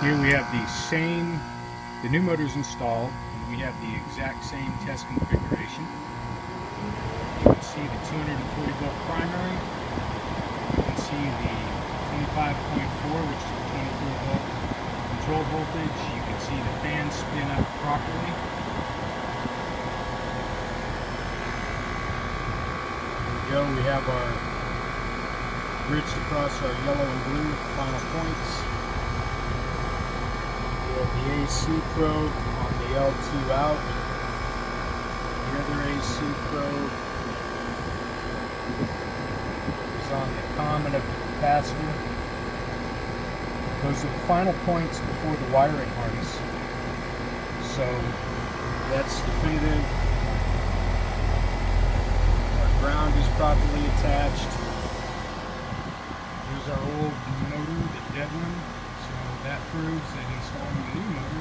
Here we have the new motor's installed, and we have the exact same test configuration. You can see the 240 volt primary. You can see the 25.4, which is the 24 volt control voltage. You can see the fan spin up properly. There we go. We have our bridged across our yellow and blue final points. We have the AC probe on the L2 out. The other AC probe is on the common of the capacitor. Those are the final points before the wiring harness. So that's definitive. Our ground is properly attached. Here's our old motor, the dead one. So that proves that installing the new motor